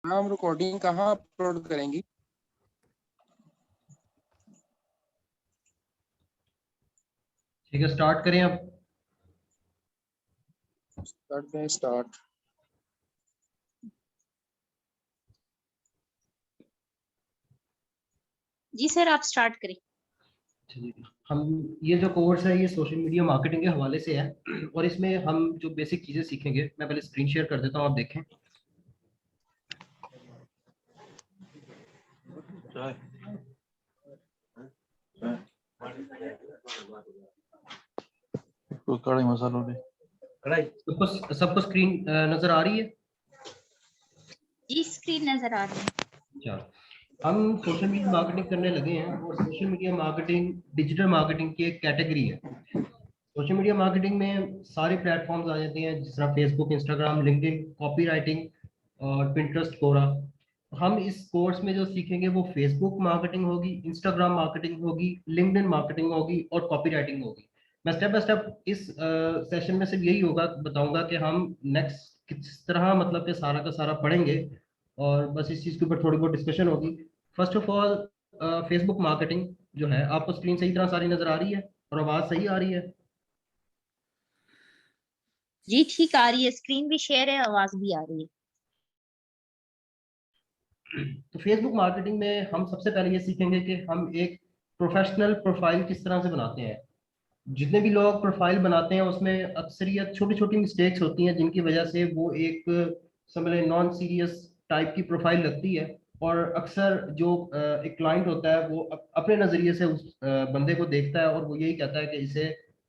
हम रिकॉर्डिंग कहाँ अपलोड करेंगी? ठीक है, स्टार्ट करें अब। करते हैं स्टार्ट। जी सर, आप स्टार्ट करें। हम ये जो कोर्स है ये सोशल मीडिया मार्केटिंग के हवाले से है और इसमें हम जो बेसिक चीजें सीखेंगे, मैं पहले स्क्रीन शेयर कर देता हूँ, आप देखें। कढ़ाई मसालों में सबको स्क्रीन नजर आ रही है? जी स्क्रीन नजर आ रही है। चलो, हम सोशल मीडिया मार्केटिंग करने लगे हैं और social media marketing digital marketing की एक कैटेगरी है। सोशल मीडिया मार्केटिंग में सारे प्लेटफॉर्म्स आ जाते हैं, जिस तरह फेसबुक, इंस्टाग्राम, लिंक्डइन, कॉपीराइटिंग और पिंटरेस्ट, कोरा। हम इस कोर्स में जो सीखेंगे वो फेसबुक मार्केटिंग होगी, इंस्टाग्राम मार्केटिंग होगी, लिंक्डइन मार्केटिंग होगी और कॉपीराइटिंग होगी। मैं स्टेप बाय स्टेप इस सेशन में सिर्फ यही होगा, बताऊंगा कि हम नेक्स्ट किस तरह मतलब कि सारा का सारा पढ़ेंगे और बस इस चीज़ के ऊपर थोड़ी बहुत डिस्कशन होगी। First of all, Facebook marketing जो है, आपको स्क्रीन सही तरह सारी नजर आ रही है और आवाज़ सही आ रही है? जी ठीक आ रही है, स्क्रीन भी शेयर है, आवाज भी आ रही है। तो फेसबुक मार्केटिंग में हम सबसे पहले ये सीखेंगे कि हम एक प्रोफेशनल प्रोफाइल किस तरह से बनाते हैं। जितने भी लोग प्रोफाइल बनाते हैं उसमें अक्सरियत छोटी छोटी मिस्टेक्स होती हैं, जिनकी वजह से वो एक समझ लें नॉन सीरियस टाइप की प्रोफाइल लगती है। और अक्सर जो एक क्लाइंट होता है वो अपने नज़रिए से उस बंदे को देखता है और वो यही कहता है कि इसे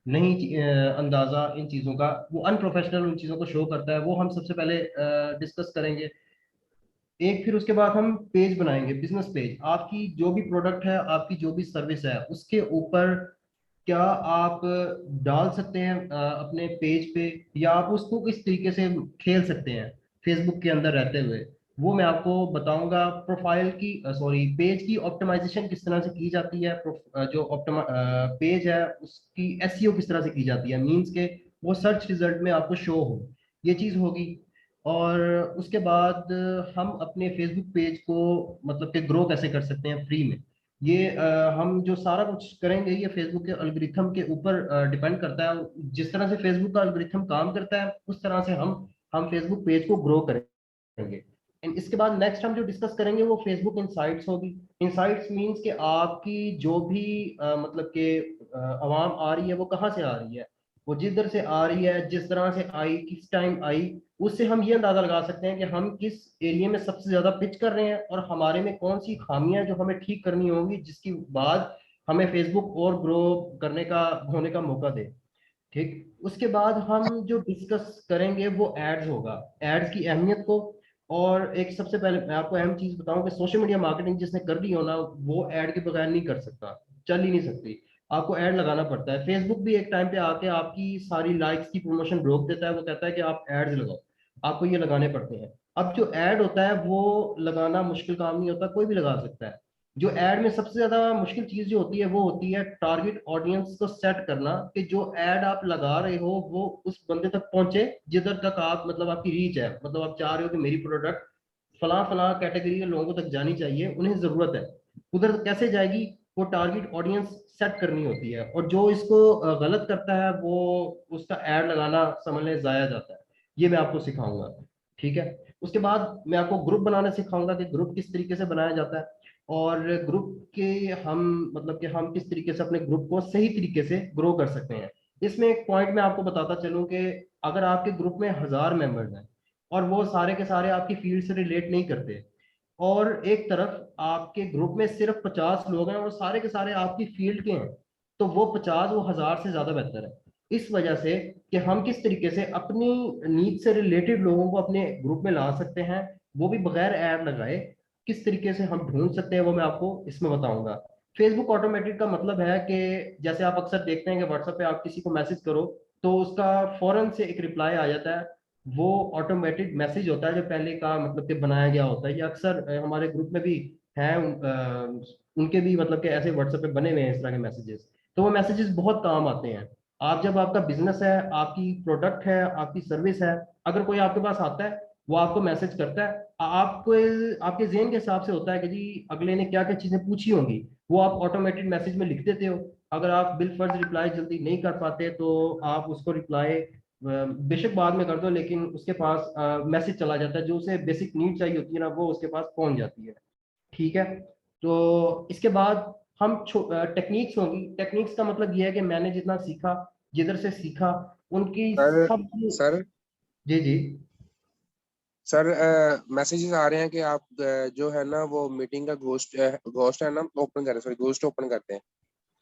नहीं अंदाज़ा इन चीज़ों का, वो अनप्रोफेशनल उन चीज़ों को शो करता है। वो हम सबसे पहले डिस्कस करेंगे। एक फिर उसके बाद हम पेज बनाएंगे, बिजनेस पेज। आपकी जो भी प्रोडक्ट है, आपकी जो भी सर्विस है, उसके ऊपर क्या आप डाल सकते हैं अपने पेज पे, या आप उसको किस तरीके से खेल सकते हैं फेसबुक के अंदर रहते हुए, वो मैं आपको बताऊंगा। प्रोफाइल की सॉरी पेज की ऑप्टिमाइजेशन किस तरह से की जाती है, जो पेज है उसकी एसईओ किस तरह से की जाती है, मींस के वो सर्च रिजल्ट में आपको शो हो, ये चीज़ होगी। और उसके बाद हम अपने फेसबुक पेज को मतलब कि ग्रो कैसे कर सकते हैं फ्री में। ये हम जो सारा कुछ करेंगे ये फेसबुक के एल्गोरिथम के ऊपर डिपेंड करता है। जिस तरह से फेसबुक का एल्गोरिथम काम करता है उस तरह से हम फेसबुक पेज को ग्रो करेंगे। इसके बाद नेक्स्ट हम जो डिस्कस करेंगे वो फेसबुक इनसाइट्स होगी। इनसाइट्स मींस कि आपकी जो भी मतलब कि आवाम आ रही है वो कहाँ से आ रही है, वो जिधर से आ रही है, जिस तरह से आई, किस टाइम आई, उससे हम ये अंदाजा लगा सकते हैं कि हम किस एरिया में सबसे ज्यादा पिच कर रहे हैं और हमारे में कौन सी खामियां जो हमें ठीक करनी होंगी, जिसकी बाद हमें फेसबुक और ग्रो करने का होने का मौका दे। ठीक, उसके बाद हम जो डिस्कस करेंगे वो एड्स होगा, एड्स की अहमियत को। और एक सबसे पहले मैं आपको अहम चीज बताऊं कि सोशल मीडिया मार्केटिंग जिसने कर ली हो ना, वो ऐड के बगैर नहीं कर सकता, चल ही नहीं सकती। आपको ऐड लगाना पड़ता है। फेसबुक भी एक टाइम पे आके आपकी सारी लाइक्स की प्रमोशन रोक देता है, वो कहता है कि आप एड्स लगाओ, आपको ये लगाने पड़ते हैं। अब जो ऐड होता है वो लगाना मुश्किल काम नहीं होता, कोई भी लगा सकता है। जो ऐड में सबसे ज्यादा मुश्किल चीज जो होती है वो होती है टारगेट ऑडियंस को सेट करना, कि जो ऐड आप लगा रहे हो वो उस बंदे तक पहुंचे जिधर तक आप मतलब आपकी रीच है। मतलब आप चाह रहे हो कि मेरी प्रोडक्ट फला फला कैटेगरी के लोगों तक जानी चाहिए, उन्हें जरूरत है, उधर कैसे जाएगी, वो टारगेट ऑडियंस सेट करनी होती है। और जो इसको गलत करता है वो उसका ऐड लगाना समझ लें जाया जाता है। ये मैं आपको सिखाऊंगा, ठीक है। उसके बाद मैं आपको ग्रुप बनाना सिखाऊंगा कि ग्रुप किस तरीके से बनाया जाता है, और ग्रुप के हम मतलब कि हम किस तरीके से अपने ग्रुप को सही तरीके से ग्रो कर सकते हैं। इसमें एक पॉइंट मैं आपको बताता चलूं कि अगर आपके ग्रुप में 1000 मेंबर्स हैं और वो सारे के सारे आपकी फील्ड से रिलेट नहीं करते, और एक तरफ आपके ग्रुप में सिर्फ 50 लोग हैं और सारे के सारे आपकी फील्ड के हैं, तो वो 50 वो 1000 से ज्यादा बेहतर है। इस वजह से कि हम किस तरीके से अपनी नीड से रिलेटेड लोगों को अपने ग्रुप में ला सकते हैं, वो भी बगैर ऐड लगाए, किस तरीके से हम ढूंढ सकते हैं, वो मैं आपको इसमें बताऊंगा। फेसबुक ऑटोमेटेड का मतलब है कि जैसे आप अक्सर देखते हैं कि व्हाट्सएप पे आप किसी को मैसेज करो तो उसका फौरन से एक रिप्लाई आ जाता है। वो ऑटोमेटेड मैसेज होता है जो पहले का मतलब कि बनाया गया होता है। ये अक्सर हमारे ग्रुप में भी है, उनके भी मतलब कि ऐसे व्हाट्सएप पे बने हुए हैं इस तरह के मैसेजेस। तो वो मैसेजेस बहुत काम आते हैं। आप जब आपका बिजनेस है, आपकी प्रोडक्ट है, आपकी सर्विस है, अगर कोई आपके पास आता है वो आपको मैसेज करता है। आपको आपके ज़हन के हिसाब से होता है कि जी अगले ने क्या क्या चीज़ें पूछी होंगी, वो आप ऑटोमेटेड मैसेज में लिख देते हो। अगर आप बिलफर्ज रिप्लाई जल्दी नहीं कर पाते तो आप उसको रिप्लाई बेशक बाद में कर दो, लेकिन उसके पास मैसेज चला जाता है, जो उसे बेसिक नीड चाहिए होती है ना, वो उसके पास पहुंच जाती है। ठीक है। तो इसके बाद हम टेक्निक्स होंगी। टेक्निक्स का मतलब ये है कि मैंने जितना सीखा, जिधर से सीखा, उनकी सर सब। सर जी जी। सर मैसेजेस आ रहे हैं कि आप जो है ना वो मीटिंग का घोस्ट है ना ओपन करें, सॉरी घोस्ट ओपन करते हैं,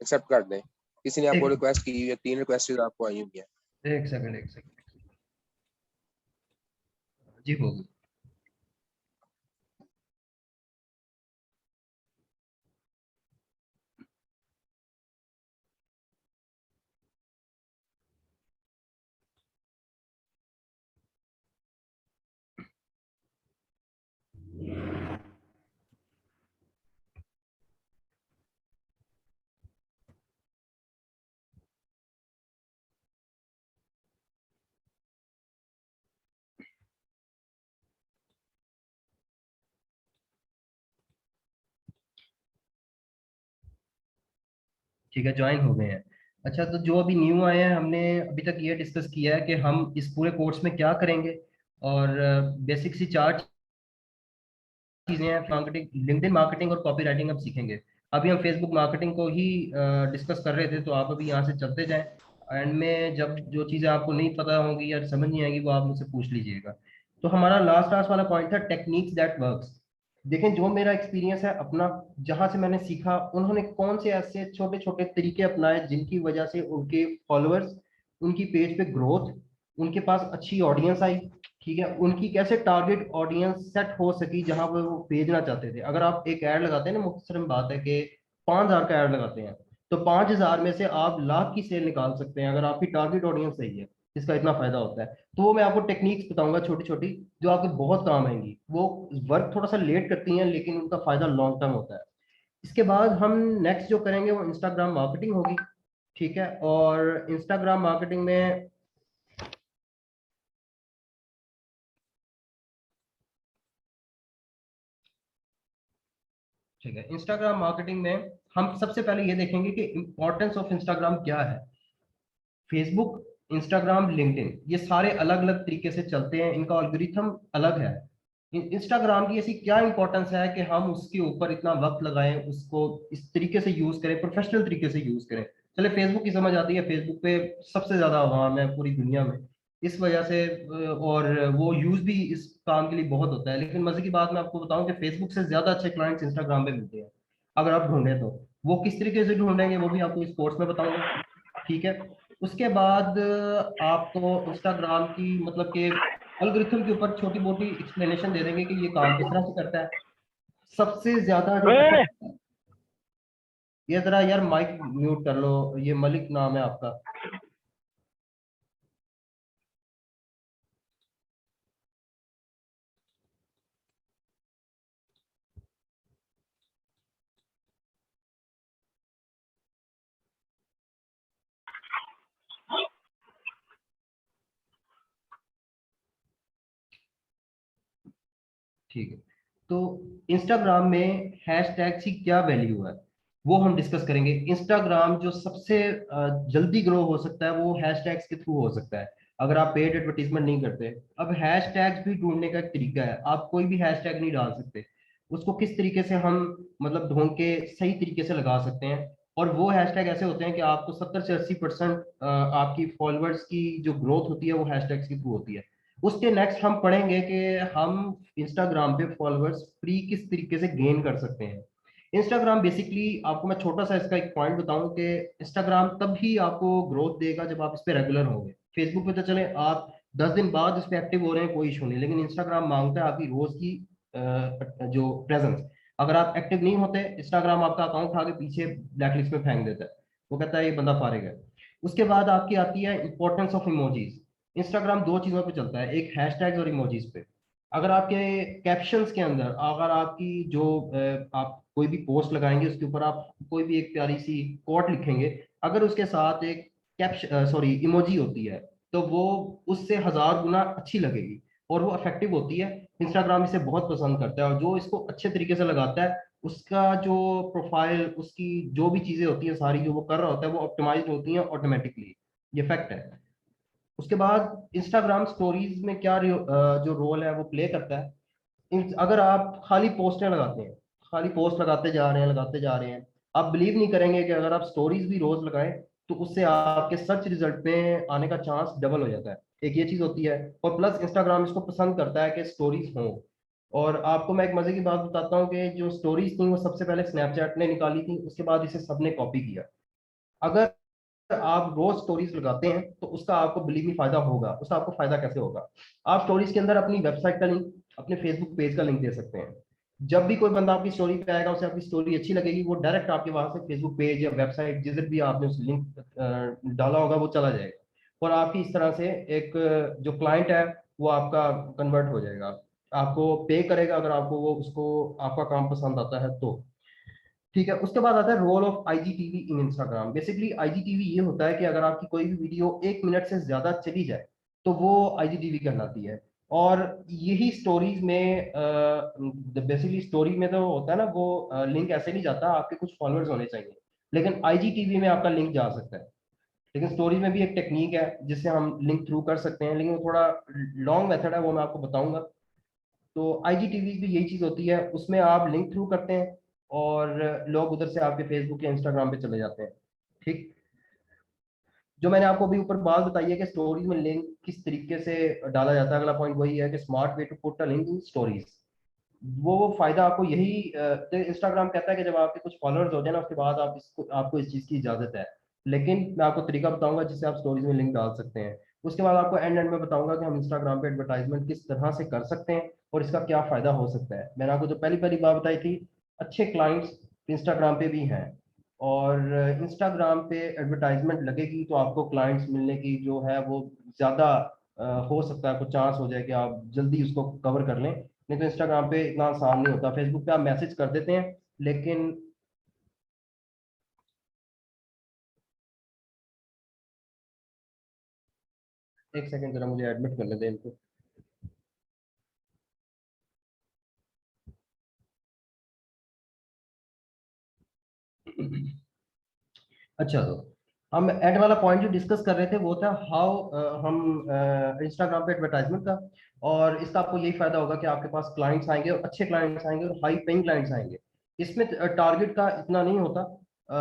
एक्सेप्ट कर दें। किसी ने आपको एक रिक्वेस्ट की हुई है, 3 रिक्वेस्ट आपको आई हुई है। एक सेकंड, एक सेकंड। जी होगी। ठीक है, ज्वाइन हो गए हैं। अच्छा, तो जो अभी न्यू आए हैं, हमने अभी तक ये डिस्कस किया है कि हम इस पूरे कोर्स में क्या करेंगे। और बेसिक सी 4 चीजें हैं। मार्केटिंग, लिंक्डइन मार्केटिंग और कॉपी राइटिंग अब सीखेंगे। अभी हम फेसबुक मार्केटिंग को ही डिस्कस कर रहे थे, तो आप अभी यहाँ से चलते जाएं। एंड में जब जो चीज़ें आपको नहीं पता होंगी या समझ नहीं आएगी, वो आप मुझसे पूछ लीजिएगा। तो हमारा लास्ट लास्ट वाला पॉइंट था टेक्निक्स दैट वर्क्स। देखें, जो मेरा एक्सपीरियंस है अपना, जहां से मैंने सीखा, उन्होंने कौन से ऐसे छोटे छोटे तरीके अपनाए जिनकी वजह से उनके फॉलोअर्स, उनकी पेज पे ग्रोथ, उनके पास अच्छी ऑडियंस आई। ठीक है, उनकी कैसे टारगेट ऑडियंस सेट हो सकी जहां पर वो भेजना चाहते थे। अगर आप एक ऐड लगाते हैं ना, मुख्तसर बात है कि 5,000 का ऐड लगाते हैं, तो 5,000 में से आप लाख की सेल निकाल सकते हैं अगर आपकी टारगेट ऑडियंस सही है। इसका इतना फायदा होता है। तो वो मैं आपको टेक्निक्स बताऊंगा छोटी छोटी, जो आपको बहुत काम आएंगी। वो वर्क थोड़ा सा लेट करती हैं, लेकिन उनका फायदा लॉन्ग टर्म होता है। इसके बाद हम नेक्स्ट जो करेंगे वो इंस्टाग्राम मार्केटिंग होगी। ठीक है, और इंस्टाग्राम मार्केटिंग में, ठीक है, इंस्टाग्राम मार्केटिंग में हम सबसे पहले ये देखेंगे कि इंपॉर्टेंस ऑफ इंस्टाग्राम क्या है। फेसबुक, इंस्टाग्राम, लिंक्डइन, ये सारे अलग अलग तरीके से चलते हैं, इनका एल्गोरिथम अलग है। इंस्टाग्राम की ऐसी क्या इंपॉर्टेंस है कि हम उसके ऊपर इतना वक्त लगाएं, उसको इस तरीके से यूज करें, प्रोफेशनल तरीके से यूज करें। चले फेसबुक की समझ आती है, फेसबुक पे सबसे ज्यादा आवाम है पूरी दुनिया में, इस वजह से और वो यूज भी इस काम के लिए बहुत होता है। लेकिन मजे की बात मैं आपको बताऊं कि फेसबुक से ज्यादा अच्छे क्लाइंट्स इंस्टाग्राम पे मिलते हैं। अगर आप ढूंढे तो वो किस तरीके से ढूंढेंगे वो भी आपको इस कोर्स में बताऊंगा। ठीक है। उसके बाद आपको इंस्टाग्राम की मतलब के एल्गोरिथम के ऊपर छोटी मोटी एक्सप्लेनेशन दे देंगे कि ये काम किस तरह से करता है। सबसे ज्यादा जो ये जरा यार माइक म्यूट कर लो, ये मलिक नाम है आपका। ठीक है। तो इंस्टाग्राम में हैशटैग की क्या वैल्यू है, वो हम डिस्कस करेंगे। इंस्टाग्राम जो सबसे जल्दी ग्रो हो सकता है वो हैशटैग्स के थ्रू हो सकता है, अगर आप पेड एडवर्टीजमेंट नहीं करते। अब हैशटैग्स भी ढूंढने का एक तरीका है, आप कोई भी हैशटैग नहीं डाल सकते। उसको किस तरीके से हम मतलब ढूंढ के सही तरीके से लगा सकते हैं। और वो हैशटैग ऐसे होते हैं कि आपको 70 से 80% आपकी फॉलोअर्स की जो ग्रोथ होती है वो हैशटैग्स के थ्रू होती है। उसके नेक्स्ट हम पढ़ेंगे कि हम इंस्टाग्राम पे फॉलोअर्स फ्री किस तरीके से गेन कर सकते हैं। इंस्टाग्राम बेसिकली, आपको मैं छोटा सा इसका एक पॉइंट बताऊं कि इंस्टाग्राम तब ही आपको ग्रोथ देगा जब आप इस पे रेगुलर होंगे। फेसबुक पे तो चले आप 10 दिन बाद इस पे एक्टिव हो रहे हैं, कोई इशू नहीं, लेकिन इंस्टाग्राम मांगता है आपकी रोज की जो प्रेजेंस। अगर आप एक्टिव नहीं होते, इंस्टाग्राम आपका अकाउंट उठा के पीछे ब्लैकलिस्ट में फेंक देता है, वो कहता है ये बंदा फारिग है। उसके बाद आपकी आती है इंपॉर्टेंस ऑफ इमोजीज। इंस्टाग्राम 2 चीजों पे चलता है, एक हैशटैग्स और इमोजीज पे। अगर आपके कैप्शंस के अंदर, अगर आपकी जो आप कोई भी पोस्ट लगाएंगे उसके ऊपर आप कोई भी एक प्यारी सी कोट लिखेंगे, अगर उसके साथ एक कैप्शन सॉरी इमोजी होती है, तो वो उससे 1000 गुना अच्छी लगेगी। और वो इफेक्टिव होती है। इंस्टाग्राम इसे बहुत पसंद करता है, और जो इसको अच्छे तरीके से लगाता है उसका जो प्रोफाइल, उसकी जो भी चीजें होती है सारी जो वो कर रहा होता है वो ऑप्टिमाइज होती हैं ऑटोमेटिकली। ये फैक्ट है। उसके बाद इंस्टाग्राम स्टोरीज में क्या जो रोल है वो प्ले करता है। अगर आप खाली पोस्टें लगाते हैं, खाली पोस्ट लगाते जा रहे हैं, आप बिलीव नहीं करेंगे कि अगर आप स्टोरीज भी रोज लगाएं तो उससे आपके सर्च रिजल्ट में आने का चांस डबल हो जाता है। एक ये चीज होती है, और प्लस इंस्टाग्राम इसको पसंद करता है कि स्टोरीज हों। और आपको मैं एक मजे की बात बताता हूँ कि जो स्टोरीज थी वो सबसे पहले स्नैपचैट ने निकाली थी, उसके बाद इसे सबने कॉपी किया। अगर आप रोज स्टोरीज लगाते हैं तो उसका आपको बिलीव में फायदा होगा। उसका आपको फायदा कैसे होगा? आप स्टोरीज के अंदर अपनी वेबसाइट का लिंक, अपने फेसबुक पेज का लिंक दे सकते हैं। जब भी कोई बंदा आपकी स्टोरी पे आएगा, उसे आपकी स्टोरी अच्छी लगेगी, वो डायरेक्ट आपके वहां से फेसबुक पेज या वेबसाइट जिधर भी आपने उस लिंक डाला होगा वो चला जाएगा। और आपकी इस तरह से एक जो क्लाइंट है वो आपका कन्वर्ट हो जाएगा, आपको पे करेगा अगर आपको वो उसको आपका काम पसंद आता है तो। ठीक है। उसके बाद आता है role of IGTV in Instagram. Basically IGTV ये होता है कि अगर आपकी कोई भी वीडियो 1 मिनट से ज्यादा चली जाए तो वो आईजीटीवी कहलाती है। और यही स्टोरीज में बेसिकली स्टोरी में तो होता है ना, वो लिंक ऐसे नहीं जाता, आपके कुछ फॉलोअर्स होने चाहिए, लेकिन आईजीटीवी में आपका लिंक जा सकता है। लेकिन स्टोरीज में भी एक टेक्निक है जिससे हम लिंक थ्रू कर सकते हैं, लेकिन वो थोड़ा लॉन्ग मेथड है, वो मैं आपको बताऊंगा। तो आईजीटीवी भी यही चीज होती है, उसमें आप लिंक थ्रू करते हैं और लोग उधर से आपके फेसबुक या इंस्टाग्राम पे चले जाते हैं। ठीक। जो मैंने आपको अभी ऊपर बात बताई है कि स्टोरीज में लिंक किस तरीके से डाला जाता है, अगला पॉइंट वही है कि smart way to put a link in stories. वो फायदा आपको यही इंस्टाग्राम कहता है कि जब आपके कुछ फॉलोअर्स हो जाए ना, उसके बाद आप इसको आपको इस चीज की इजाजत है। लेकिन मैं आपको तरीका बताऊंगा जिससे आप स्टोरीज में लिंक डाल सकते हैं। उसके बाद आपको एंड में बताऊंगा कि हम इंस्टाग्राम पे एडवर्टाइजमेंट किस तरह से कर सकते हैं और इसका क्या फायदा हो सकता है। मैंने आपको जो पहली पहली बात बताई थी, अच्छे क्लाइंट्स इंस्टाग्राम पे भी हैं, और इंस्टाग्राम पे एडवर्टाइजमेंट लगेगी तो आपको क्लाइंट्स मिलने की जो है वो ज्यादा हो सकता है, कुछ चांस हो जाए कि आप जल्दी उसको कवर कर लें। नहीं तो इंस्टाग्राम पे इतना आसान नहीं होता। फेसबुक पे आप मैसेज कर देते हैं, लेकिन एक सेकंड जरा मुझे एडमिट करने दें इनको। अच्छा, तो हम एड वाला पॉइंट जो डिस्कस कर रहे थे वो था हाउ हम इंस्टाग्राम पे एडवर्टाइजमेंट का। और इसका आपको यही फायदा होगा कि आपके पास क्लाइंट्स आएंगे, और अच्छे क्लाइंट्स आएंगे, और हाई पेइंग क्लाइंट्स आएंगे। इसमें टारगेट का इतना नहीं होता,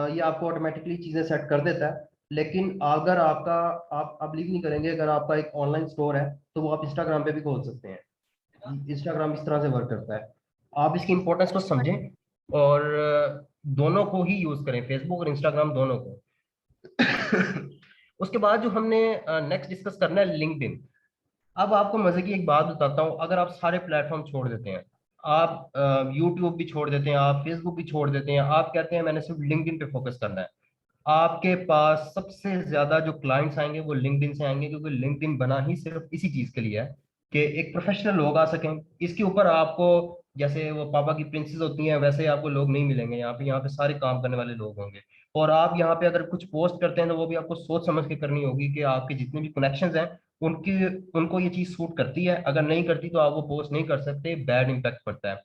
ये आपको ऑटोमेटिकली चीजें सेट कर देता है। लेकिन अगर आपका, आप बिलीव नहीं करेंगे, अगर आपका एक ऑनलाइन स्टोर है तो वो आप इंस्टाग्राम पे भी खोल सकते हैं। इंस्टाग्राम इस तरह से वर्क करता है। आप इसकी इंपॉर्टेंस को समझें और दोनों को ही यूज करें, फेसबुक और इंस्टाग्राम दोनों को। उसके बाद जो हमने नेक्स्ट डिस्कस करना है लिंक्डइन। अब आपको मजे की एक बात बताता हूँ, अगर आप सारे प्लेटफॉर्म छोड़ देते हैं, आप यूट्यूब भी छोड़ देते हैं, आप फेसबुक भी छोड़ देते हैं, आप कहते हैं मैंने सिर्फ लिंक्डइन पे फोकस करना है, आपके पास सबसे ज्यादा जो क्लाइंट्स आएंगे वो लिंक्डइन से आएंगे, क्योंकि लिंक्डइन बना ही सिर्फ इसी चीज के लिए है कि एक प्रोफेशनल लोग आ सकें। इसके ऊपर आपको जैसे वो पापा की प्रिंसेस होती हैं वैसे ही आपको लोग नहीं मिलेंगे यहाँ पे। यहाँ पे सारे काम करने वाले लोग होंगे। और आप यहाँ पे अगर कुछ पोस्ट करते हैं तो वो भी आपको सोच समझ के करनी होगी कि आपके जितने भी कनेक्शंस हैं उनकी उनको ये चीज सूट करती है। अगर नहीं करती तो आप वो पोस्ट नहीं कर सकते, बैड इम्पैक्ट पड़ता है।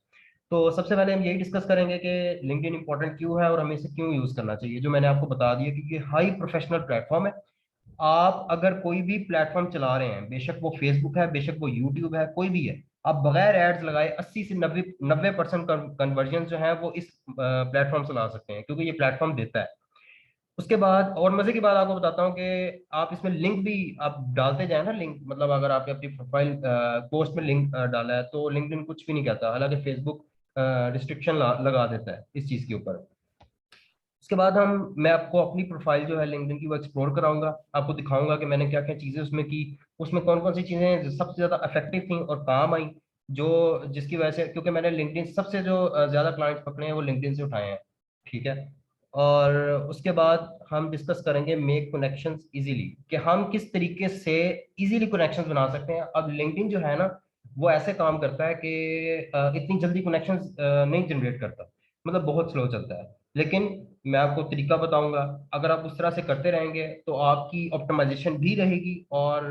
तो सबसे पहले हम यही डिस्कस करेंगे कि लिंक्डइन इंपॉर्टेंट क्यों है और हमें इसे क्यों यूज करना चाहिए। जो मैंने आपको बता दिया कि ये हाई प्रोफेशनल प्लेटफॉर्म है। आप अगर कोई भी प्लेटफॉर्म चला रहे हैं, बेशक वो फेसबुक है, बेशक वो यूट्यूब है, कोई भी है, आप बगैर एड्स लगाए 80 से 90% कन्वर्जन जो है वो इस प्लेटफॉर्म से ला सकते हैं, क्योंकि ये प्लेटफॉर्म देता है। उसके बाद और मजे की बात आपको बताता हूँ कि आप इसमें लिंक भी आप डालते जाए ना, लिंक मतलब अगर आपने अपनी प्रोफाइल पोस्ट में लिंक डाला है तो लिंक्डइन कुछ भी नहीं कहता, हालांकि फेसबुक रिस्ट्रिक्शन लगा देता है इस चीज के ऊपर। उसके बाद मैं आपको अपनी प्रोफाइल जो है लिंक्डइन की वो एक्सप्लोर कराऊंगा, आपको दिखाऊंगा कि मैंने क्या क्या चीजें उसमें की, उसमें कौन कौन सी चीजें सबसे ज्यादा इफेक्टिव थी और काम आई, जो जिसकी वजह से, क्योंकि मैंने लिंक्डइन सबसे जो ज्यादा क्लाइंट्स पकड़े हैं वो लिंक्डइन से उठाए हैं। ठीक है। और उसके बाद हम डिस्कस करेंगे मेक कनेक्शंस इजीली, कि हम किस तरीके से इजीली कनेक्शंस बना सकते हैं। अब लिंक्डइन जो है ना वो ऐसे काम करता है कि इतनी जल्दी कनेक्शंस नहीं जनरेट करता, मतलब बहुत स्लो चलता है। लेकिन मैं आपको तरीका बताऊंगा, अगर आप उस तरह से करते रहेंगे तो आपकी ऑप्टिमाइजेशन भी रहेगी और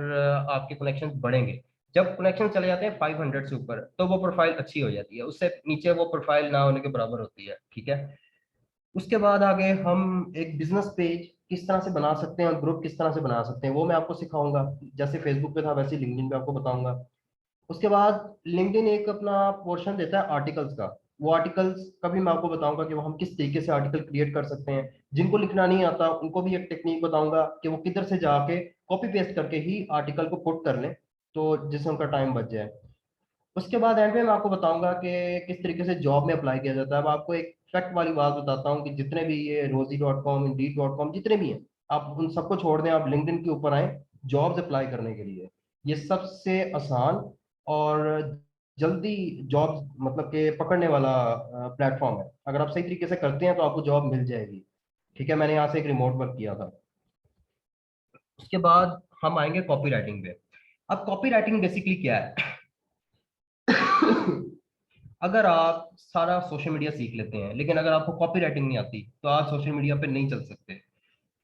आपके कनेक्शन बढ़ेंगे। जब कनेक्शन चले जाते हैं 500 से ऊपर तो वो प्रोफाइल अच्छी हो जाती है, उससे नीचे वो प्रोफाइल ना होने के बराबर होती है, ठीक है। उसके बाद आगे हम एक बिजनेस पेज किस तरह से बना सकते हैं और ग्रुप किस तरह से बना सकते हैं वो मैं आपको सिखाऊंगा। जैसे फेसबुक पे था वैसे लिंक्डइन पे आपको बताऊंगा। उसके बाद लिंक्डइन एक अपना पोर्शन देता है आर्टिकल्स का। वो आर्टिकल्स का भी मैं आपको बताऊंगा कि वो हम किस तरीके से आर्टिकल क्रिएट कर सकते हैं। जिनको लिखना नहीं आता उनको भी एक टेक्निक बताऊंगा कि वो किधर से जाके कॉपी पेस्ट करके ही आर्टिकल को पुट कर लें, तो जिससे उनका टाइम बच जाए। उसके बाद एंड में मैं आपको बताऊंगा कि किस तरीके से जॉब में अप्लाई किया जाता है। अब आपको एक फैक्ट वाली बात बताता हूँ कि जितने भी ये rosie.com indeed.com जितने भी हैं, आप उन सबको छोड़ दें, आप लिंक्डइन के ऊपर आए जॉब्स अप्लाई करने के लिए। ये सबसे आसान और जल्दी जॉब मतलब कि पकड़ने वाला प्लेटफॉर्म है। अगर आप सही तरीके से करते हैं तो आपको जॉब मिल जाएगी, ठीक है। मैंने यहाँ से एक रिमोट वर्क किया था। उसके बाद हम आएंगे कॉपी राइटिंग पे। अब कॉपी राइटिंग बेसिकली क्या है? अगर आप सारा सोशल मीडिया सीख लेते हैं लेकिन अगर आपको कॉपी राइटिंग नहीं आती तो आप सोशल मीडिया पे नहीं चल सकते।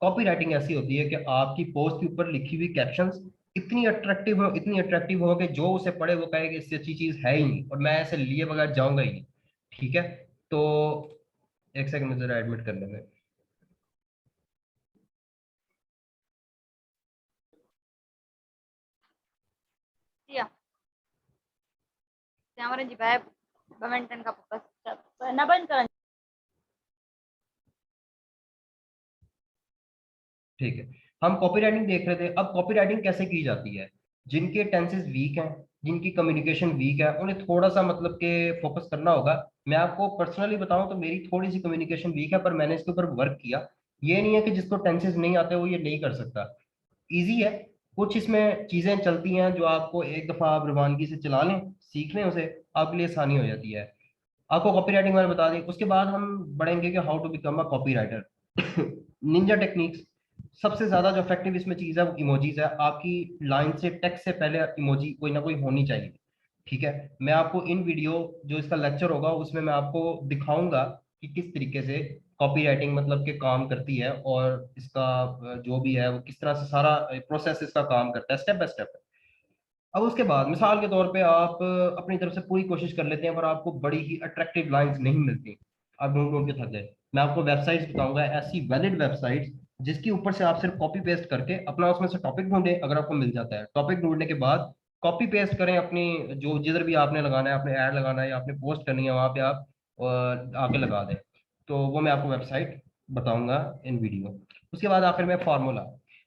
कॉपी राइटिंग ऐसी होती है कि आपकी पोस्ट के ऊपर लिखी हुई कैप्शंस इतनी अट्रैक्टिव हो कि जो उसे पढ़े वो कहे कि इससे अच्छी चीज है ही नहीं और मैं ऐसे लिए बगैर जाऊंगा ही नहीं, ठीक है। तो एक सेकंड में जरा एडमिट करने में। Iya, kemarin juga maintain kapasitas naban ka. ठीक है, हम कॉपी राइटिंग देख रहे थे। अब कॉपी राइटिंग कैसे की जाती है? जिनके टेंसेस वीक हैं, जिनकी कम्युनिकेशन वीक है, उन्हें थोड़ा सा मतलब के फोकस करना होगा। मैं आपको पर्सनली बताऊं तो मेरी थोड़ी सी कम्युनिकेशन वीक है पर मैंने इसके ऊपर वर्क किया। ये नहीं है कि जिसको टेंसेस नहीं आते वो ये नहीं कर सकता, इजी है। कुछ इसमें चीजें चलती हैं जो आपको एक दफा आप रवानगी से चला लें, सीख लें उसे, आपके लिए आसानी हो जाती है। आपको कॉपी राइटिंग मैंने बता दी। उसके बाद हम बढ़ेंगे कि how to become a copywriter. Ninja techniques. सबसे ज्यादा जो इफेक्टिव इसमें चीज है वो इमोजीज है। आपकी लाइन से टेक्स्ट से पहले इमोजी कोई ना कोई होनी चाहिए, ठीक है। मैं आपको इन वीडियो जो इसका लेक्चर होगा उसमें मैं आपको दिखाऊंगा कि किस तरीके से कॉपी राइटिंग मतलब के काम करती है और इसका जो भी है वो किस तरह से सारा प्रोसेस इसका काम करता है स्टेप बाय स्टेप। अब उसके बाद मिसाल के तौर पे आप अपनी तरफ से पूरी कोशिश कर लेते हैं पर आपको बड़ी ही अट्रैक्टिव लाइंस नहीं मिलती, आप ढूंढ ढूंढ के थक गए। मैं आपको वेबसाइट्स बताऊंगा, ऐसी वैलिड वेबसाइट्स जिसके ऊपर से आप सिर्फ कॉपी पेस्ट करके अपना उसमें से टॉपिक ढूंढें। अगर आपको मिल जाता है टॉपिक ढूंढने के बाद कॉपी पेस्ट करें अपनी जो जिधर भी आपने लगाना है, आपने ऐड लगाना है या आपने पोस्ट करनी है वहां पे आप आके लगा दें। तो वो मैं आपको वेबसाइट बताऊंगा इन वीडियो। उसके बाद आखिर में फार्मूला।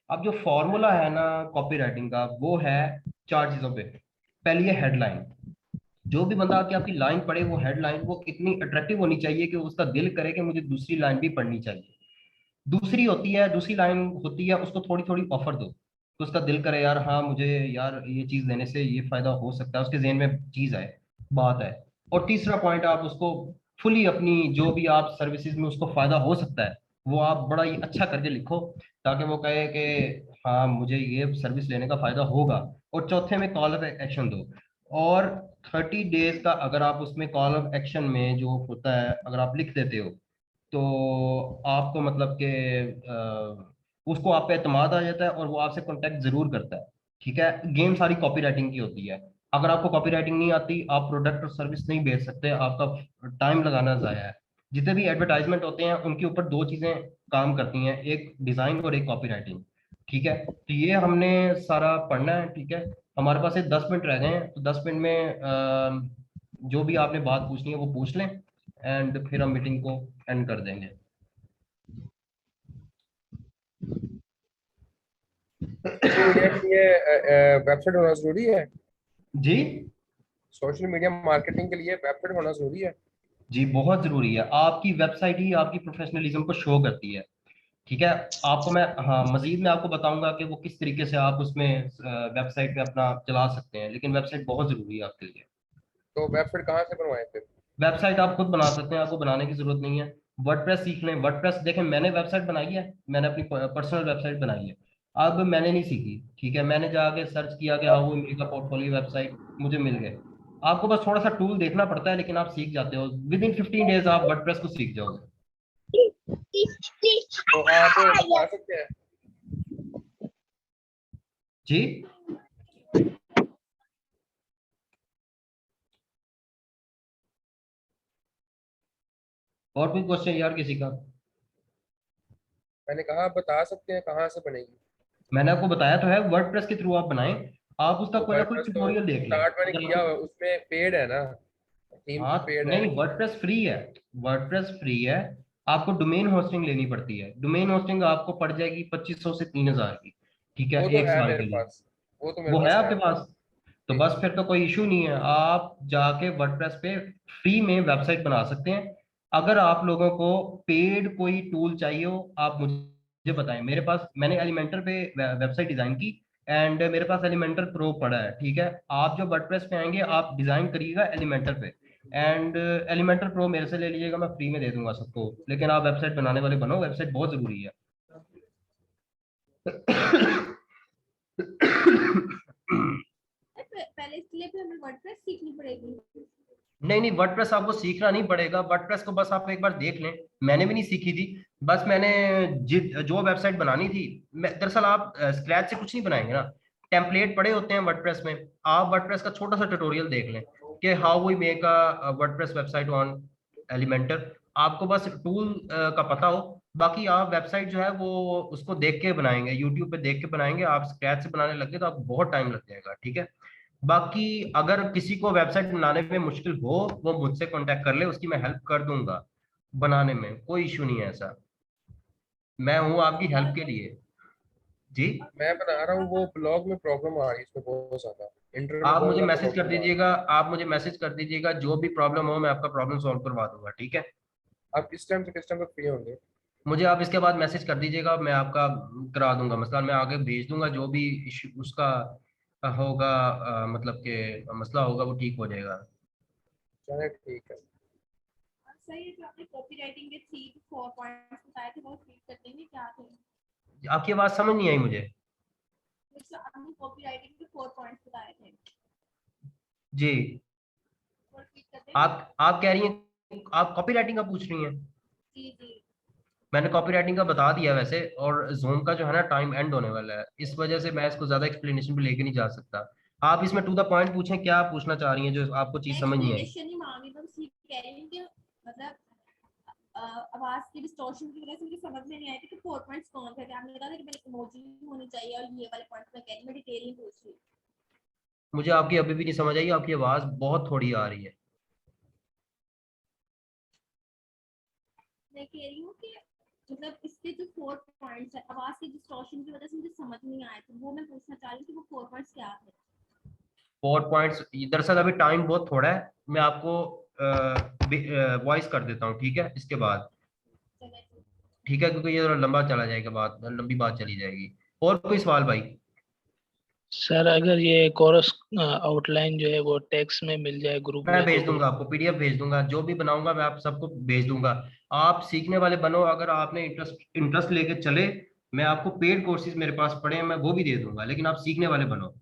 अब जो फॉर्मूला है ना कॉपी राइटिंग का वो है चार चीजों पे। पहली है हेडलाइन। जो भी बंदा आके आपकी लाइन पढ़े वो हेडलाइन वो इतनी अट्रैक्टिव होनी चाहिए कि उसका दिल करे कि मुझे दूसरी लाइन भी पढ़नी चाहिए। दूसरी लाइन होती है उसको थोड़ी थोड़ी ऑफर दो तो उसका दिल करे यार हाँ मुझे यार ये चीज देने से ये फायदा हो सकता है, उसके जहन में चीज आए, बात है। और तीसरा पॉइंट आप उसको फुली अपनी जो भी आप सर्विसेज में उसको फायदा हो सकता है वो आप बड़ा ही अच्छा करके लिखो ताकि वो कहे कि हाँ मुझे ये सर्विस लेने का फायदा होगा। और चौथे में कॉल ऑफ एक्शन दो। और 30 डेज का अगर आप उसमें कॉल ऑफ एक्शन में जो होता है अगर आप लिख देते हो तो आपको मतलब कि उसको आप पे एतमाद आ जाता है और वो आपसे कांटेक्ट जरूर करता है, ठीक है। गेम सारी कॉपी राइटिंग की होती है। अगर आपको कॉपी राइटिंग नहीं आती आप प्रोडक्ट और सर्विस नहीं बेच सकते, आपका टाइम लगाना जाया है। जितने भी एडवर्टाइजमेंट होते हैं उनके ऊपर दो चीजें काम करती हैं, एक डिजाइन और एक कॉपी राइटिंग, ठीक है। तो ये हमने सारा पढ़ना है, ठीक है। हमारे पास ये 10 मिनट रह गए हैं तो 10 मिनट में जो भी आपने बात पूछनी है वो पूछ लें एंड फिर हम मीटिंग को एंड कर देंगे। सोशल मीडिया के लिए वेबसाइट होना जरूरी है। जी सोशल मीडिया मार्केटिंग के लिए वेबसाइट होना जरूरी है। जी बहुत जरूरी है। आपकी वेबसाइट ही आपकी प्रोफेशनलिज्म को शो करती है, ठीक है। आपको मैं हाँ मजीद मैं आपको बताऊंगा कि वो किस तरीके से आप उसमें वेबसाइट पे अपना चला सकते हैं, लेकिन वेबसाइट बहुत जरूरी है आपके लिए। तो वेबसाइट कहाँ से बनवाएं फिर? वेबसाइट आप खुद बना सकते हैं, आपको बनाने की जरूरत नहीं है। वर्डप्रेस सीख लें। वर्डप्रेस देखें मैंने वेबसाइट बनाई है, मैंने अपनी पर्सनल वेबसाइट बनाई है। अब मैंने नहीं सीखी, ठीक है। मैंने जाके सर्च किया कि हाँ वो मेगा पोर्टफोलियो वेबसाइट मुझे मिल गए। आपको बस थोड़ा सा टूल देखना पड़ता है लेकिन आप सीख जाते हो। विद इन 15 डेज आप वर्डप्रेस को सीख जाओगे। तो आप बता सकते हैं? जी और कोई क्वेश्चन यार किसी का? मैंने कहा आप बता सकते हैं कहाँ से बनेगी। मैंने आपको बताया तो है, वर्डप्रेस के थ्रू आप बनाएं। आप उसका तो कोई ना कोई वर्डप्रेस तो ट्यूटोरियल देख लें। स्टार्ट मैंने अगर किया आप- हुआ है, उसमें पेड है ना, थीम हाँ, पेड है। नहीं, वर्डप्रेस फ्री है। वर्डप्रेस फ्री है। आपको डोमेन होस्टिंग लेनी पड़ती है। डोमेन होस्टिंग आपको पड़ जाएगी 2500 से 3000 की। ठीक है, वो तो एक है साल मेरे के लिए। पास, वो तो मेरे वो है पास है। आपके पास? तो जी। बस फिर तो कोई इशू नहीं है, आप जाके वर्डप्रेस पे फ्री में वेबसाइट बना सकते हैं। अगर आप लोगों को पेड कोई टूल चाहिए हो, आप मुझे बताएं। मेरे पास, मैंने एलिमेंटर पे वेबसाइट डिजाइन की, एंड मेरे पास एलिमेंटर प्रो पड़ा है। ठीक है, आप जो वर्डप्रेस पे आएंगे आप डिजाइन करिएगा एलिमेंटर पे, एंड एलिमेंटर प्रो मेरे से ले लीजिएगा, मैं फ्री में दे दूंगा सबको। लेकिन आप वेबसाइट बनाने वाले बनो, वेबसाइट बहुत जरूरी है। पहले इसके लिए फिर हमें वर्डप्रेस सीखनी पड़ेगी। नहीं नहीं, वर्डप्रेस आपको सीखना नहीं पड़ेगा। वर्डप्रेस को बस आप एक बार देख लें। मैंने भी नहीं सीखी थी। बस मैंने जो वेबसाइट बनानी थी, दरअसल आप स्क्रैच से कुछ नहीं बनाएंगे ना। टेम्पलेट पड़े होते हैं वर्डप्रेस में। आप वर्डप्रेस का छोटा सा ट्यूटोरियल देख लें कि how we make a WordPress website on Elementor. आपको बस टूल का पता हो। बाकी आप वेबसाइट जो है वो उसको देख के बनाएंगे, यूट्यूब पे देख के बनाएंगे। आप स्क्रैच से बनाने लगे तो आपको बहुत टाइम लग जाएगा। ठीक है। बाकी अगर किसी को वेबसाइट बनाने में मुश्किल हो, वो मुझसे कांटेक्ट कर ले, उसकी मैं हेल्प कर दूंगा। बनाने में कोई इशू नहीं है ऐसा। मैं हूँ आपकी हेल्प के लिए। जी। मैं बना रहा हूँ, वो ब्लॉग में प्रॉब्लम आ रही है इसमें बहुत ज्यादा, इंटरनेट में आप बहुत मुझे ज्यादा मैसेज कर प्रॉब्लम आ रही दीजिएगा। आप मुझे मैसेज कर दीजिएगा, जो भी प्रॉब्लम हो मैं आपका प्रॉब्लम सॉल्व करवा दूंगा। ठीक है। है। आप किस टाइम से किस टाइम तक फ्री होंगे? मुझे आप इसके बाद मैसेज कर दीजिएगा, मैं आपका करा दूंगा मसला। मैं आगे भेज दूंगा, जो भी इशू उसका होगा, मतलब कि मसला होगा वो ठीक हो जाएगा। चले ठीक है। सही है, जो आपने कॉपी राइटिंग के 4 पॉइंट्स बताए थे वो रिपीट कर देंगे क्या थे? आपकी आवाज समझ नहीं आई मुझे। जो आपने कॉपी राइटिंग के 4 पॉइंट्स बताए थे जी। वो रिपीट कर देंगे। आप कह रही हैं, आप कॉपी राइटिंग का पूछ रही हैं? जी जी। मैंने कॉपी राइटिंग का बता दिया वैसे। और जूम का जो है ना टाइम एंड होने वाला है, इस वजह से मैं इसको ज्यादा एक्सप्लेनेशन पे लेके नहीं जा सकता। आप इसमें टू द पॉइंट पूछें, क्या आप पूछना चाह रही हैं जो आपको मैं चीज समझ नहीं आई। एक्सप्लेनेशन नहीं मांग रही, बस ये कह रही हूँ कि मतलब आवाज की डिस्टॉर्शन की वजह से मुझे समझ में नहीं आया कि 4 पॉइंट्स कौन थे। आपने कहा था कि पहले इमोजी होनी चाहिए और ये वाले पॉइंट्स मैं कह रही हूँ, मैं डिटेल नहीं पूछ रही। मुझे आपकी अभी भी नहीं समझ आई, आपकी आवाज बहुत थोड़ी आ रही है। मैं कह रही हूँ कि मतलब इसके जो 4 पॉइंट्स है आवाज की डिस्टॉर्शन की वजह से मुझे समझ नहीं आया, तो वो मैं पूछना चाह रही हूँ कि वो 4 पॉइंट्स क्या थे। 4 पॉइंट्स, दरअसल अभी टाइम बहुत थोड़ा है। मैं आपको वॉइस कर देता हूँ, ठीक है, इसके बाद। चले तो ठीक है, क्योंकि ये थोड़ा लंबा चला जाएगा, बात लंबी बात चली जाएगी। और कोई सवाल भाई? सर अगर ये कोरस आउटलाइन जो है वो टेक्स्ट में मिल जाए ग्रुप मैं में तो भेज फिर। दूंगा आपको, पीडीएफ भेज दूंगा, जो भी बनाऊंगा मैं आप सबको भेज दूंगा। आप सीखने वाले बनो, अगर आपने इंटरेस्ट इंटरेस्ट लेके चले। मैं आपको पेड कोर्सेज मेरे पास पड़े हैं, मैं वो भी दे दूंगा, लेकिन आप सीखने वाले बनो।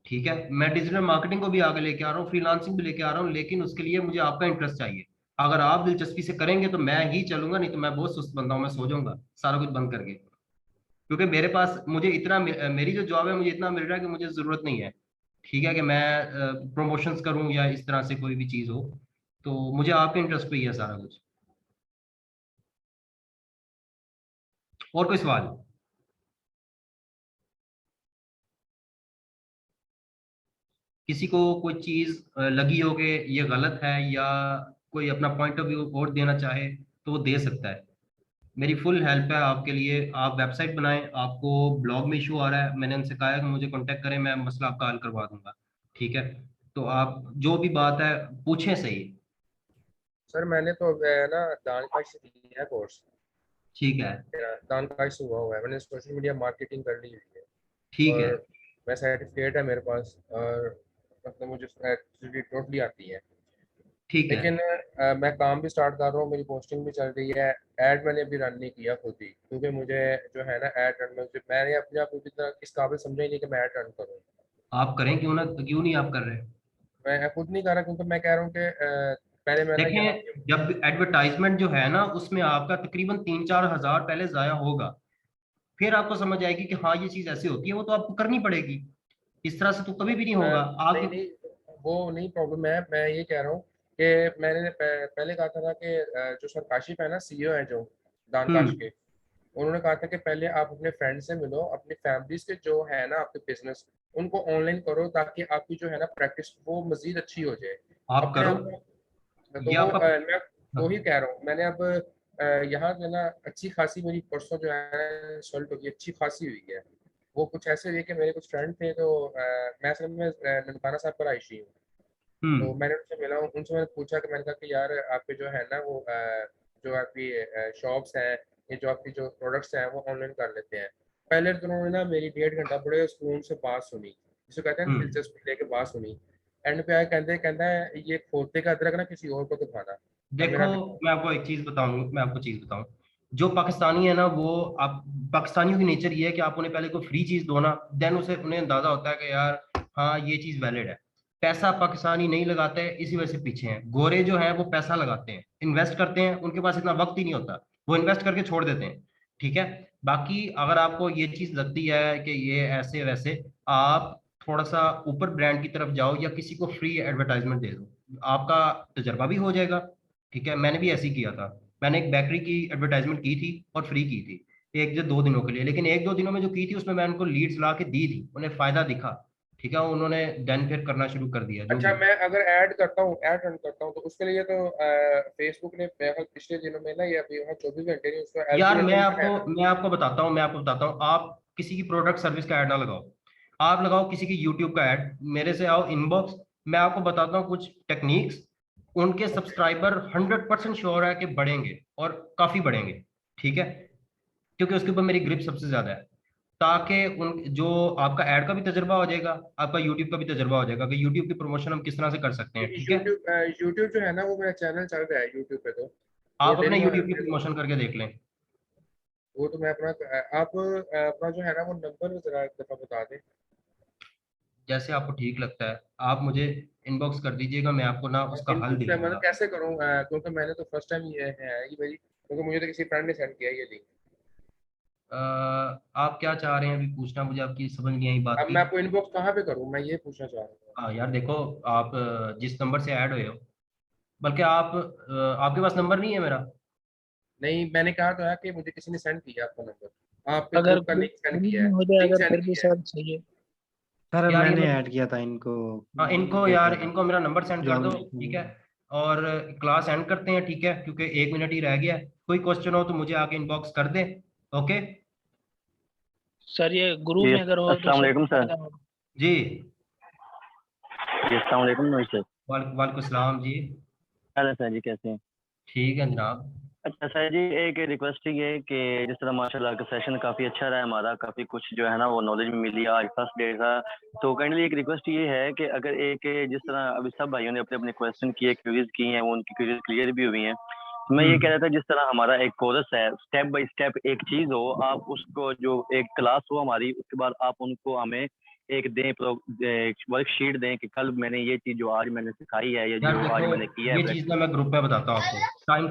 ठीक है। मैं डिजिटल मार्केटिंग को भी आगे लेके आ रहा हूँ, फ्रीलांसिंग भी लेके आ रहा हूँ, लेकिन उसके लिए मुझे आपका इंटरेस्ट चाहिए। अगर आप दिलचस्पी से करेंगे तो मैं ही चलूंगा, नहीं तो मैं बहुत सुस्त बंदा हूँ, मैं सो जाऊंगा सारा कुछ बंद करके। क्योंकि मेरे पास, मुझे इतना मेरी जो जॉब है मुझे इतना मिल रहा है कि मुझे जरूरत नहीं है। ठीक है, कि मैं प्रमोशंस करूं या इस तरह से कोई भी चीज हो। तो मुझे आपके इंटरेस्ट पे ही है सारा कुछ। और कोई सवाल? किसी को कोई चीज लगी हो कि ये गलत है, या कोई अपना पॉइंट ऑफ व्यू और देना चाहे तो वो दे सकता है। मेरी फुल हेल्प है आपके लिए। आप वेबसाइट बनाएं, आपको ब्लॉग में इशू आ रहा है, मैंने उनसे कहा है कि मुझे कांटेक्ट करें, मैं मसला आपका हल करवा दूंगा। ठीक है। तो आप जो भी बात है पूछें सही। सर मैंने तो ना दानकाश से किया है कोर्स। ठीक है। दानकाश से हुआ है, मैंने सोशल मीडिया मार्केटिंग कर ली हुई है। ठीक है। और मैं सर्टिफिकेट है मेरे पास, और मतलब मुझे टोटली आती है। ठीक है। लेकिन मैं काम भी स्टार्ट कर रहा हूँ, मेरी पोस्टिंग भी चल रही है। ऐड मैंने अभी रन नहीं किया खुद ही, क्योंकि मुझे जो है ना ऐड रन में मैंने अपने आप को इतना इस काबिल समझा ही नहीं कि मैं ऐड रन करूँ। आप करें, क्यों ना, क्यों नहीं आप कर रहे? मैं खुद नहीं कर रहा, क्योंकि मैं कह रहा हूँ कि पहले मैं ना यहाँ देखें, जब एडवर्टाइजमेंट जो है ना उसमें आपका तकरीबन 3-4 हज़ार पहले जाया होगा, फिर आपको समझ आएगी कि हाँ ये चीज ऐसी होती है, वो तो आपको करनी पड़ेगी। इस तरह से तो कभी भी नहीं होगा। नहीं आगे। नहीं, वो नहीं प्रॉब्लम है। मैं ये कह रहा हूँ कि मैंने पहले कहा था कि जो सर काशिफ है ना, सीईओ है जो दानकाश के, उन्होंने कहा था कि पहले आप अपने फ्रेंड से मिलो, अपनी फैमिलीज के जो है ना आपके बिजनेस, उनको ऑनलाइन करो ताकि आपकी जो है ना प्रैक्टिस वो मजीद अच्छी हो जाए। आप अपने करो, आप तो ये वो आपका मैं वही कह रहा हूँ। मैंने अब यहाँ जो है ना अच्छी खासी मेरी परसों जो है रिजल्ट होगी, अच्छी खासी हुई है। वो कुछ ऐसे हुई कि मेरे कुछ फ्रेंड थे, तो मैं असल में ननकाना साहब पर आयशी हूँ, तो मैंने उनसे मिला हूँ। उनसे मैंने पूछा कि मैंने कहा कि यार आपके जो है ना वो जो आपकी शॉप्स हैं, ये जो आपकी जो प्रोडक्ट्स हैं वो ऑनलाइन कर लेते हैं। पहले तो उन्होंने ना मेरी 1.5 घंटा बड़े सुकून से बात सुनी, जिसे कहते हैं ना दिलचस्पी लेके बात सुनी। एंड पे आया कहता है ये खोते का अदरक ना किसी और को दिखाना। अब देखो, मेरा मैं आपको एक चीज बताऊं, मैं आपको चीज बताऊं, जो पाकिस्तानी है ना, वो आप पाकिस्तानियों की नेचर ये है कि आप उन्हें पहले कोई फ्री चीज दो ना, देन उसे उन्हें अंदाजा होता है कि यार हाँ ये चीज वैलिड है। पैसा पाकिस्तानी नहीं लगाते हैं, इसी वजह से पीछे हैं। गोरे जो है वो पैसा लगाते हैं, इन्वेस्ट करते हैं, उनके पास इतना वक्त ही नहीं होता, वो इन्वेस्ट करके छोड़ देते हैं। ठीक है, बाकी अगर आपको ये चीज लगती है कि ये ऐसे वैसे, आप थोड़ा सा ऊपर ब्रांड की तरफ जाओ या किसी को फ्री एडवर्टाइजमेंट दे दो, आपका तजर्बा भी हो जाएगा। ठीक है, मैंने भी ऐसे ही किया था। मैंने एक बेकरी की एडवर्टाइजमेंट की थी और फ्री की थी, एक या 2 दिनों के लिए, लेकिन 1-2 दिनों में जो की थी उसमें मैं उनको लीड्स ला के दी थी, उन्हें फायदा दिखा। ठीक है, उन्होंने देन फिर करना शुरू कर दिया जो अच्छा, भी। मैं अगर ऐड रन करता हूँ तो उसके लिए तो फेसबुक ने मेरे ख्याल पिछले दिनों में ना, ये अभी 24 घंटे नहीं, उसका यार एल्गोरिथम जो है ना। मैं आपको बताता हूँ, आप किसी की प्रोडक्ट सर्विस का ऐड ना लगाओ, आप लगाओ किसी की यूट्यूब का ऐड, मेरे से आओ इनबॉक्स, मैं आपको बताता हूँ कुछ टेक्निक्स, उनके सब्सक्राइबर 100% श्योर है कि बढ़ेंगे और काफी बढ़ेंगे। ठीक है, क्योंकि उसके ऊपर मेरी ग्रिप सबसे ज्यादा है, ताकि उन जो आपका ऐड का भी तजर्बा हो जाएगा, आपका यूट्यूब का भी तजर्बा हो जाएगा कि यूट्यूब की प्रमोशन हम किस तरह से कर सकते हैं। ठीक है, यूट्यूब जो है ना, वो मेरा चैनल चल रहा है यूट्यूब पे, तो वो आप अपने डेली यूट्यूब की प्रमोशन करके देख लें। वो तो मैं अपना आप अपना जो है ना वो नंबर जरा एक दफा बता दें। जैसे आपको ठीक लगता है आप मुझे इनबॉक्स कर दीजिएगा, मैं आपको ना उसका हल इनपुट मैं मतलब दिलाऊंगा। कैसे करूँ, क्योंकि मैंने तो फर्स्ट टाइम ये है कि भाई, क्योंकि मुझे तो किसी फ्रेंड ने सेंड किया ये लिंक। आप क्या चाह रहे हैं अभी पूछना, मुझे आपकी समझ नहीं आई बात अब की। मैं आपको इनबॉक्स कहाँ पे करूँ, मैं ये पूछना चाह रहा हूँ। हाँ यार देखो, आप जिस नंबर से ऐड हुए हो, बल्कि आप आपके पास नंबर नहीं है मेरा। नहीं, मैंने कहा तो है कि मुझे किसी ने सेंड किया आपका नंबर, आपके अगर ग्रुप का लिंक सेंड ग्रुप किया में है, हो जाए लिंक अगर सेंड फिर भी किया है। सर सही है। सर यार ये मैंने मैं, ऐड किया था इनको, हाँ इनको देखा यार, था इनको मेरा नंबर सेंड कर जॉन। दो। ठीक है, और क्लास एंड करते हैं। ठीक है, क्योंकि 1 मिनट ही रह गया है, कोई क्वेश्चन हो तो मुझे आके इनबॉक्स कर दें। ओके सर ये ग्रुप जी में अगर हो तो अस्सलाम सर वालेकुम सर। फायदा होगा। जी, जी अस्सलाम वालेकुम नूर सर। वालेकुम सलाम जी। क्या हाल है सर जी, कैसे हैं? ठीक है जनाब। अच्छा सर जी, एक रिक्वेस्ट ही है कि जिस तरह माशाल्लाह का सेशन काफ़ी अच्छा रहा हमारा, काफ़ी कुछ जो है ना वो नॉलेज में मिली, आज फर्स्ट डे था। तो काइंडली एक रिक्वेस्ट ये है कि अगर एक जिस तरह अभी सब भाइयों ने अपने अपने क्वेश्चन किए, क्वेरीज की हैं, वो उनकी क्वेरीज क्लियर भी हुई हैं, तो मैं ये कह रहा था जिस तरह हमारा एक कोर्स है, स्टेप बाय स्टेप एक चीज़ हो, आप उसको जो एक क्लास हो हमारी, उसके बाद आप उनको हमें एक दें वर्कशीट दें कि कल मैंने ये चीज़ जो आज मैंने सिखाई है या यार जो आज देखो, मैंने किया है ये चीज़ प्रैक्टिस। ना मैं ग्रुप में बताता हूँ आपको, टाइम